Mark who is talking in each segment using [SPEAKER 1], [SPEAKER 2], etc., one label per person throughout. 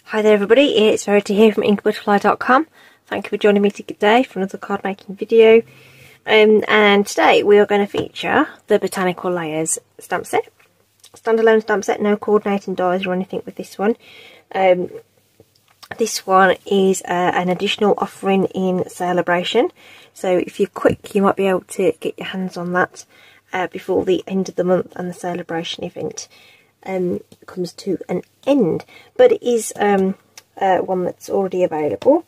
[SPEAKER 1] Hi there everybody, it's Verity here from inkybutterfly.com. Thank you for joining me today for another card making video. And today we are going to feature the Botanical Layers stamp set. Standalone stamp set, no coordinating dies or anything with this one. This one is an additional offering in Celebration. So if you're quick, you might be able to get your hands on that before the end of the month and the Celebration event comes to an end. But it is one that's already available.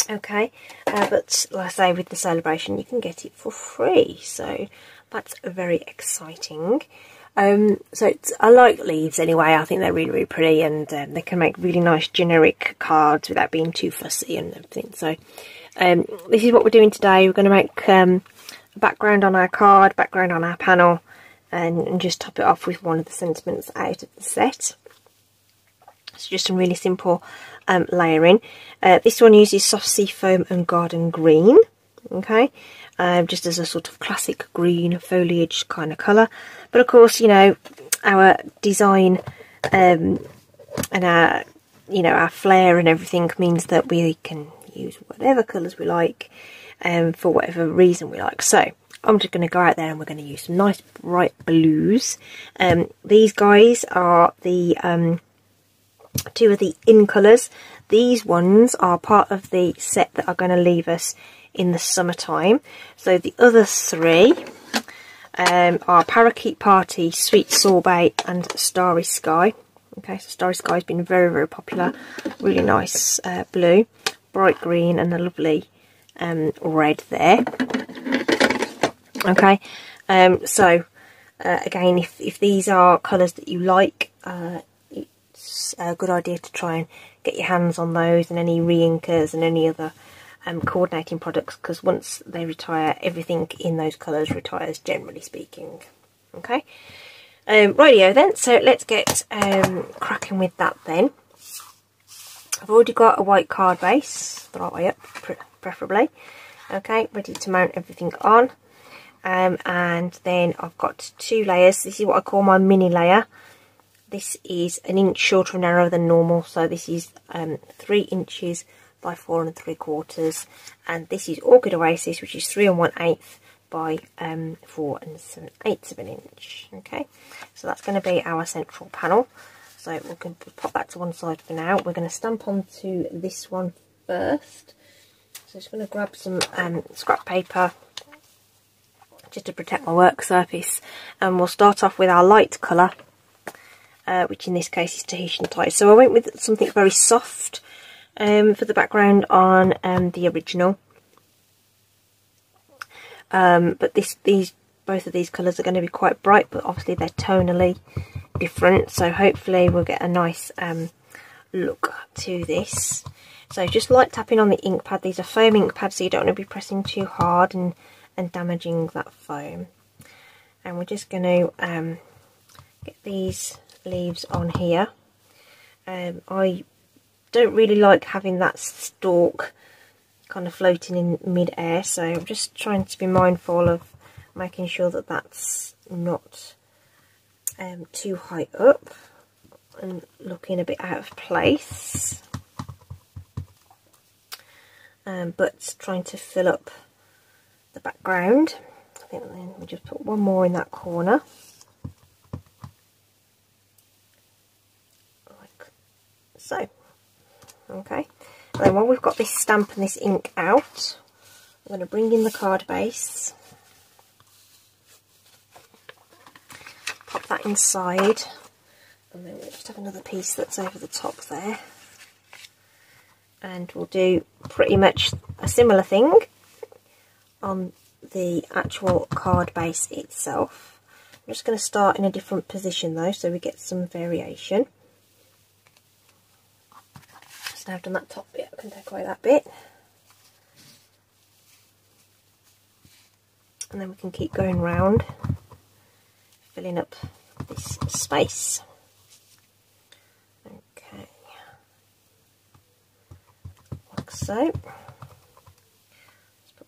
[SPEAKER 1] Okay, but like I say, with the Celebration you can get it for free, so that's very exciting. So I like leaves anyway. I think they're really pretty, and they can make really nice generic cards without being too fussy and everything. So this is what we're doing today. We're going to make a background on our card, background on our panel, and just top it off with one of the sentiments out of the set. It's just some really simple layering. This one uses soft sea foam and garden green, okay, just as a sort of classic green foliage kind of colour. But of course, you know, our design and our, you know, our flair and everything means that we can use whatever colours we like for whatever reason we like. So I'm just going to go out there and we're going to use some nice bright blues. These guys are the two of the in colours. These ones are part of the set that are going to leave us in the summertime. So the other three are Parakeet Party, Sweet Sorbet and Starry Sky. Okay, so Starry Sky has been very popular. Really nice blue, bright green and a lovely red there. Okay, so again, if these are colours that you like, it's a good idea to try and get your hands on those and any re-inkers and any other coordinating products, because once they retire, everything in those colours retires, generally speaking. Okay, rightio then, so let's get cracking with that then. I've already got a white card base, the right way up preferably, okay, ready to mount everything on. And then I've got two layers. This is what I call my mini layer. This is an inch shorter and narrower than normal, so this is 3 inches by 4 3/4, and this is Orchid Oasis, which is 3 1/8 by 4 7/8 of an inch. Okay, so that's going to be our central panel. So we're going to pop that to one side for now. We're going to stamp onto this one first. So I'm just going to grab some scrap paper just to protect my work surface, and we'll start off with our light colour, which in this case is Tahitian Tide. So I went with something very soft for the background on the original, but both of these colours are going to be quite bright, but obviously they're tonally different, so hopefully we'll get a nice look to this. So just light tapping on the ink pad. These are foam ink pads, so you don't want to be pressing too hard and damaging that foam. And we're just going to get these leaves on here. I don't really like having that stalk kind of floating in mid-air, so I'm just trying to be mindful of making sure that that's not too high up and looking a bit out of place, but trying to fill up the background. I think then we just put one more in that corner, like so. Okay, and then when we've got this stamp and this ink out, I'm going to bring in the card base, pop that inside, and then we'll just have another piece that's over the top there, and we'll do pretty much a similar thing on the actual card base itself. I'm just going to start in a different position though, so we get some variation. So now I've done that top bit, I can take away that bit, and then we can keep going round, filling up this space. Okay, like so.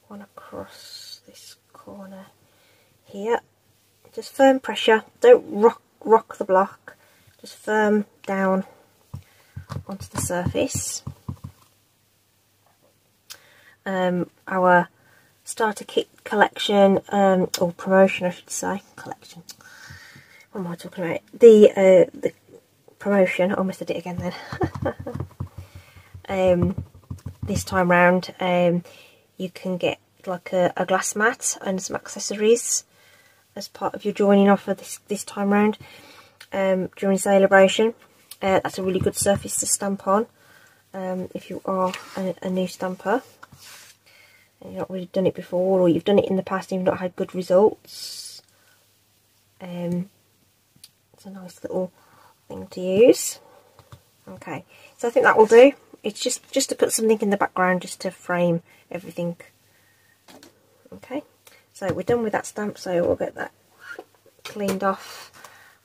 [SPEAKER 1] One across this corner here. Just firm pressure, don't rock the block, just firm down onto the surface. Our starter kit collection, or promotion I should say, collection. What am I talking about? The promotion, I almost did it again then. This time round, you can get like a glass mat and some accessories as part of your joining offer this time round during celebration. That's a really good surface to stamp on if you are a new stamper and you've not really done it before, or you've done it in the past and you've not had good results. It's a nice little thing to use. Okay, so I think that will do. It's just to put something in the background, just to frame everything. Okay, so we're done with that stamp, so we'll get that cleaned off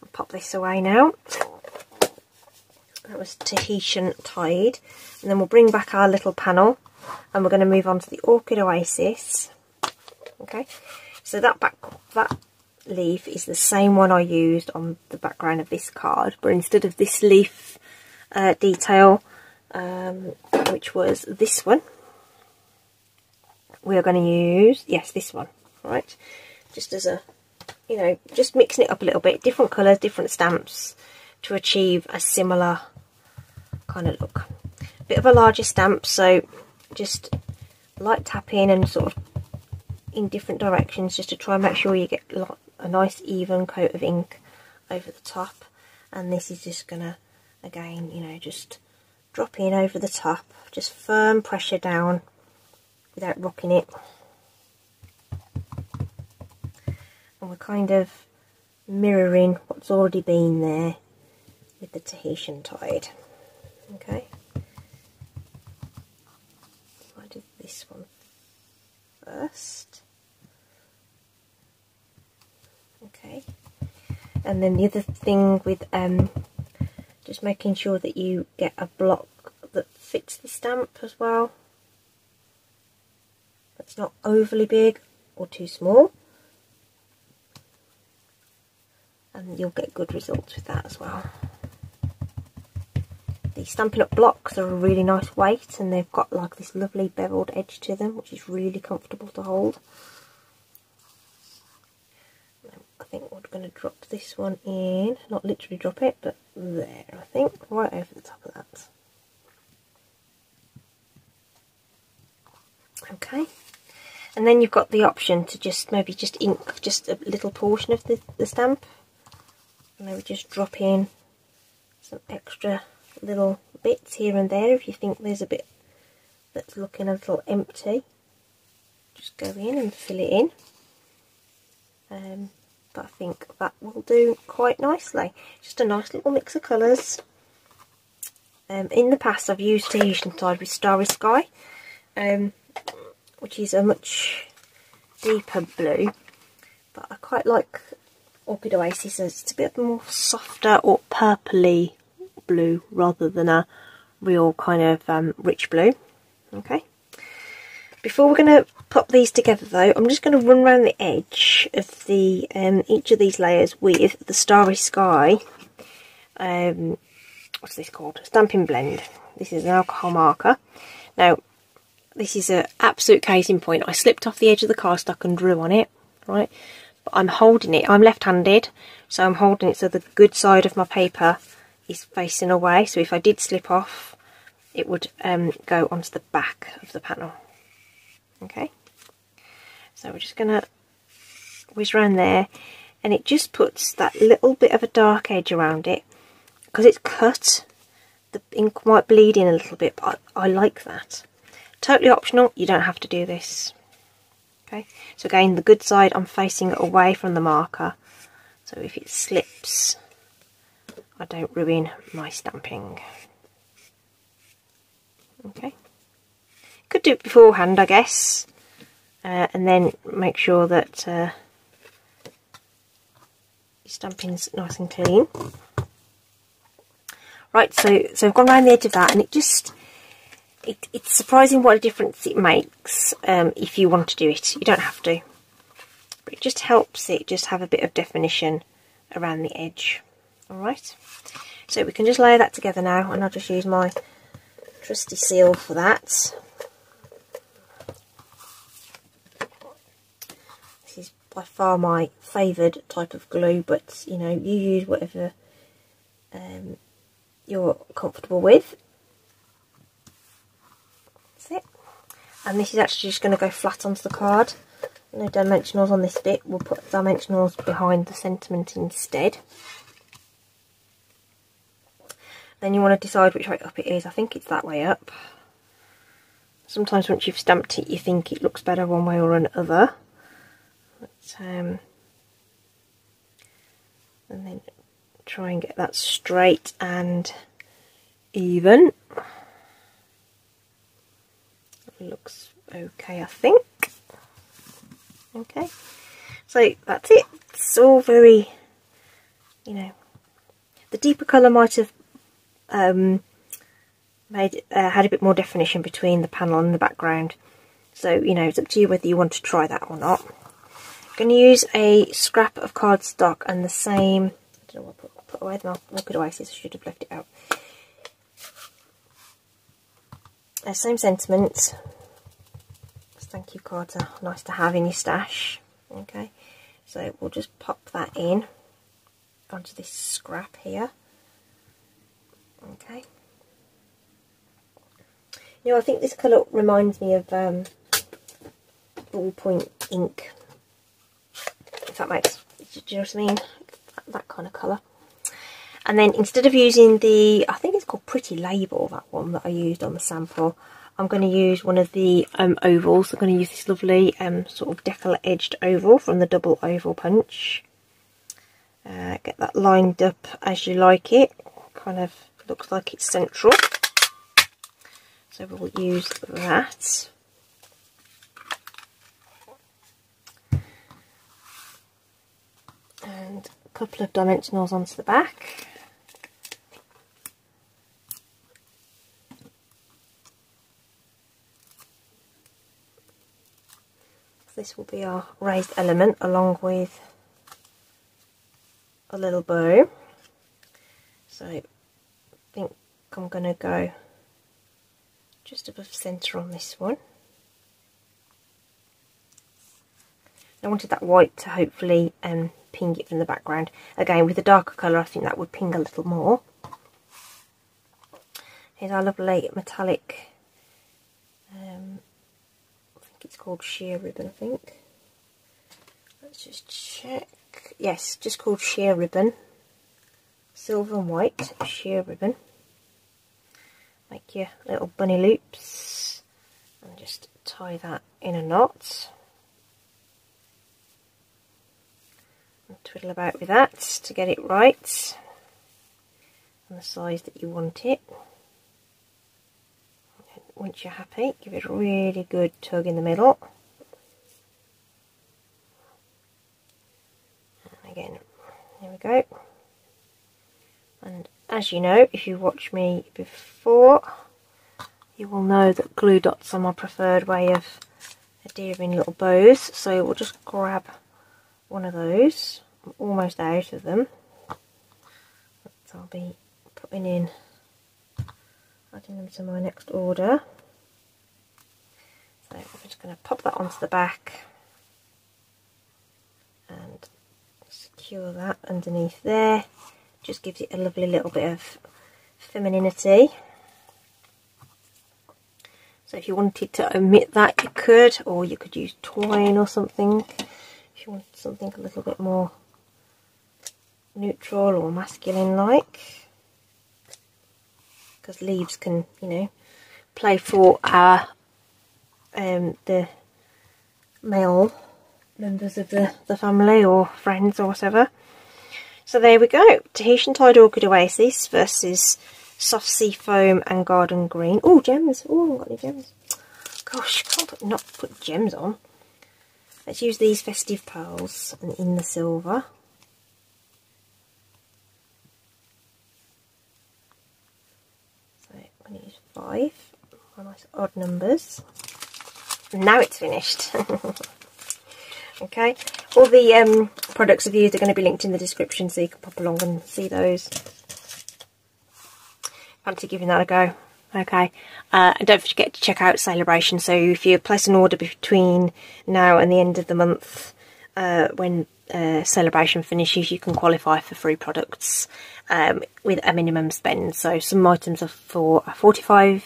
[SPEAKER 1] and pop this away now. That was Tahitian Tide, and then we'll bring back our little panel and we're going to move on to the Orchid Oasis. Okay, so that leaf is the same one I used on the background of this card, but instead of this leaf detail, which was this one, we are going to use, yes, this one, right, just as a, you know, just mixing it up a little bit, different colours, different stamps to achieve a similar kind of look. Bit of a larger stamp, so just light tapping and sort of in different directions, just to try and make sure you get a nice even coat of ink over the top. And this is just gonna, again, you know, just drop in over the top, just firm pressure down without rocking it. And we're kind of mirroring what's already been there with the Tahitian Tide. Okay, I did this one first. Okay, and then the other thing with just making sure that you get a block that fits the stamp as well. That's not overly big or too small, and you'll get good results with that as well. The Stampin' Up blocks are a really nice weight, and they've got like this lovely beveled edge to them, which is really comfortable to hold. I think we're going to drop this one in, not literally drop it, but there, I think, right over the top of that. Okay, and then you've got the option to just maybe just ink just a little portion of the stamp. Maybe just drop in some extra little bits here and there if you think there's a bit that's looking a little empty. Just go in and fill it in. But I think that will do quite nicely. Just a nice little mix of colours. In the past I've used Tahitian Tide with Starry Sky, which is a much deeper blue, but I quite like Orchid Oasis as it's a bit more softer or purpley blue rather than a real kind of rich blue. Okay, before we're going to pop these together though, I'm just going to run around the edge of the each of these layers with the Starry Sky, what's this called, Stampin' Blend. This is an alcohol marker. Now this is an absolute case in point. I slipped off the edge of the cardstock and drew on it, right, but I'm holding it, I'm left-handed, so I'm holding it so the good side of my paper is facing away, so if I did slip off it would go onto the back of the panel. Okay, so we're just going to whiz around there, and it just puts that little bit of a dark edge around it. Because it's cut, the ink might bleed in a little bit, but I like that. Totally optional, you don't have to do this. Okay, so again, the good side, I'm facing away from the marker, so if it slips I don't ruin my stamping. Okay, could do it beforehand, I guess, and then make sure that your stamping's nice and clean. Right, so I've gone around the edge of that, and it's surprising what a difference it makes if you want to do it. You don't have to, but it just helps it just have a bit of definition around the edge. Alright, So we can just layer that together now, and I'll just use my trusty seal for that. This is by far my favoured type of glue, but you know, you use whatever you're comfortable with. That's it. And this is actually just going to go flat onto the card. No dimensionals on this bit. We'll put dimensionals behind the sentiment instead. Then you want to decide which way up it is. I think it's that way up. Sometimes once you've stamped it, you think it looks better one way or another. But, and then try and get that straight and even. It looks okay, I think. Okay, so that's it. It's all very, you know, the deeper colour might have had a bit more definition between the panel and the background. So, you know, it's up to you whether you want to try that or not. I'm going to use a scrap of cardstock and the same, I don't know what I put away, my good Oasis, I should have left it out. Same sentiment. Thank you cards are nice to have in your stash. Okay, so we'll just pop that in onto this scrap here. Okay. You know, I think this colour reminds me of ballpoint ink. If that makes, do you know what I mean? That kind of colour. And then instead of using the, I think it's called Pretty Label, that one that I used on the sample, I'm going to use one of the ovals. I'm going to use this lovely sort of decal edged oval from the double oval punch. Get that lined up as you like it. Kind of looks like it's central. So we'll use that. And a couple of dimensionals onto the back. This will be our raised element along with a little bow. So I think I'm going to go just above centre on this one. I wanted that white to hopefully ping it from the background. Again, with the darker colour I think that would ping a little more. Here's our lovely metallic, it's called sheer ribbon, I think. Let's just check. Yes, just called sheer ribbon. Silver and white sheer ribbon. Make your little bunny loops and just tie that in a knot. And twiddle about with that to get it right and the size that you want it. Once you're happy, give it a really good tug in the middle. And again, there we go. And as you know, if you watched me before, you will know that glue dots are my preferred way of adhering little bows. So we'll just grab one of those. I'm almost out of them. So I'll be putting in, adding them to my next order. So I'm just going to pop that onto the back and secure that underneath there. Just gives it a lovely little bit of femininity. So if you wanted to omit that, you could, or you could use twine or something if you wanted something a little bit more neutral or masculine like. Because leaves can, you know, play for our the male members of the family or friends or whatever. So there we go. Tahitian Tide Orchid Oasis versus Soft Sea Foam and Garden Green. Oh, gems. Oh, I haven't got any gems. Gosh, can't not put gems on. Let's use these festive pearls and in the silver. I'm going to use 5, nice odd numbers. And now it's finished. Okay, all the products I've used are going to be linked in the description so you can pop along and see those. fancy giving that a go. Okay, and don't forget to check out Celebration. So if you place an order between now and the end of the month, when Celebration finishes, you can qualify for free products with a minimum spend. So some items are for a £45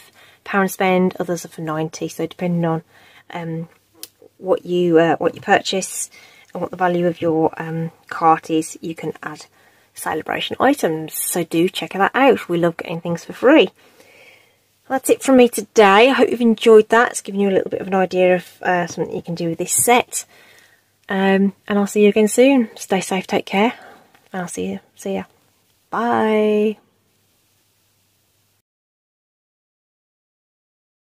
[SPEAKER 1] spend, others are for £90. So depending on what you purchase and what the value of your cart is, you can add Celebration items. So do check that out. We love getting things for free. That's it from me today. I hope you've enjoyed that. It's given you a little bit of an idea of something you can do with this set. And I'll see you again soon. Stay safe, take care, and I'll see you. Bye.